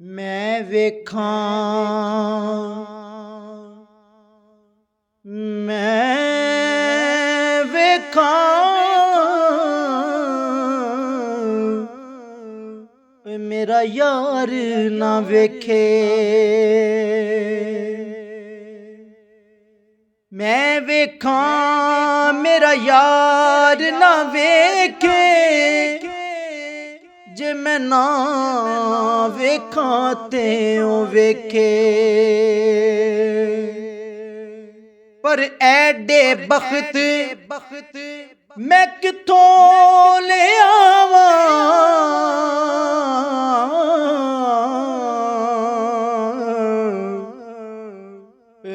ਮੈਂ ਵੇਖਾਂ ਮੈਂ ਵੇਖਾਂ ਮੇਰਾ ਯਾਰ ਨਾ ਵੇਖੇ। ਮੈਂ ਵੇਖਾਂ ਮੇਰਾ ਯਾਰ ਨਾ ਵੇਖੇ, ਜੇ ਮੈਂ ਨਾ ਵੇਖਾਂ ਤੇ ਉਹ ਵੇਖੇ। ਪਰ ਐਡੇ ਬਖਤ ਮੈਂ ਕਿੱਥੋਂ ਲਿਆਵਾਂ,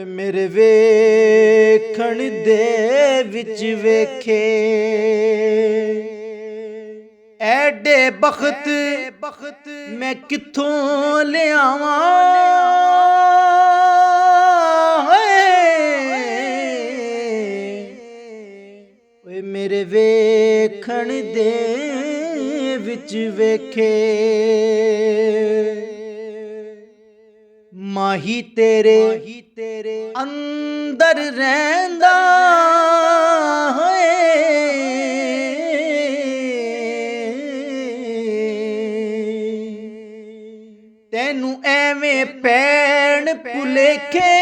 ਮੇਰੇ ਵੇਖਣ ਦੇ ਵਿੱਚ ਵੇਖੇ। ਐਡੇ ਬਖਤ ਮੈਂ ਕਿੱਥੋਂ ਲਿਆਵਾਂ, ਓਏ ਮੇਰੇ ਵੇਖਣ ਦੇ ਵਿੱਚ ਵੇਖੇ। ਮਾਹੀ ਤੇਰੇ ਅੰਦਰ ਰਹਿੰਦਾ ਹੈ, ਤੈਨੂੰ ਐਵੇਂ ਪੈਣ ਭੁਲੇਖੇ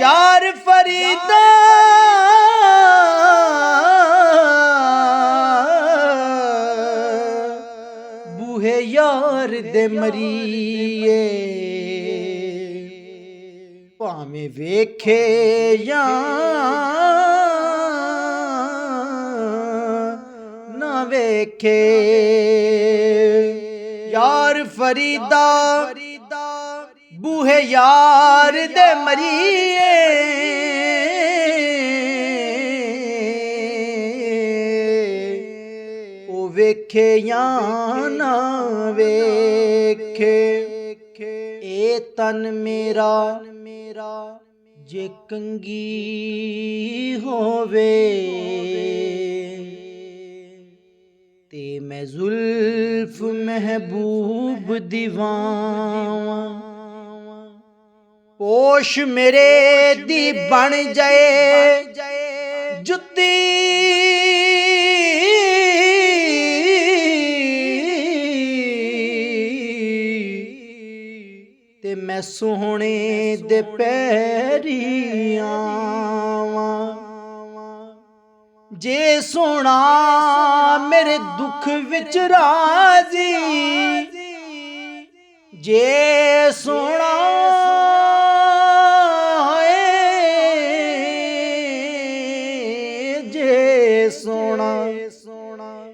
ਯਾਰ ਫਰੀਦਾ। ਬੂਹੇ ਯਾਰ ਦੇ ਮਰੀਏ, ਭਾਵੇਂ ਵੇਖੇ ਜਾਂ ਨਾ ਵੇਖੇ। ਯਾਰ ਫਰੀਦਾ ਬੂਹੇ ਯਾਰ ਦੇ ਮਰੀਏ, ਉਹ ਵੇਖੇ ਜਾਂ ਨਾ ਵੇਖੇ। ਇਹ ਤਨ ਮੇਰਾ ਜੇ ਕੰਗੀ ਹੋਵੇ, ਤੇ ਮੈਂ ਜ਼ੁਲਫ ਮਹਿਬੂਬ ਦੀਵਾਵਾਂ। ਪੋਸ਼ ਮੇਰੇ ਦੀ ਬਣ ਜਾਏ ਜੁੱਤੀ, ਤੇ ਮੈਂ ਸੋਹਣੇ ਦੇ ਪੈਰੀ ਆਵਾਂ। ਜੇ ਸੋਹਣਾ ਮੇਰੇ ਦੁੱਖ ਵਿੱਚ ਰਾਜ਼ੀ, ਜੇ ਸੋਹਣਾ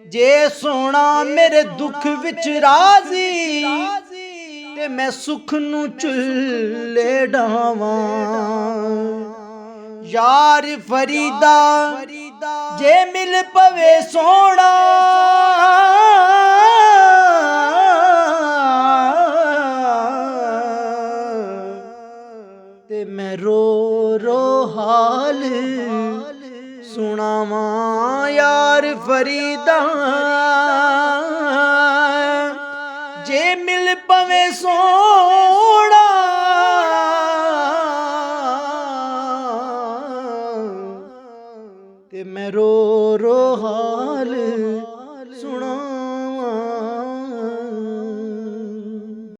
ਜੇ ਸੋਹਣਾ ਮੇਰੇ ਦੁੱਖ ਵਿੱਚ ਰਾਜ਼ੀ, ਤੇ ਮੈਂ ਸੁਖ ਨੂੰ ਚੁੱਲ੍ਹੇ ਡਾਵਾਂ। ਯਾਰ ਫਰੀਦਾ ਜੇ ਮਿਲ ਪਵੇ ਸੋਹਣਾ, ਤੇ ਮੈਂ ਰੋ ਰੋ ਹਾਲ ਸੁਣਾਵਾਂ। ਯਾਰ ਫਰੀਦਾ ਜੇ ਮਿਲ ਪਵੇ ਸੋਹਣਾ, ਤੇ ਮੈਂ ਰੋ ਰੋ ਹਾਲ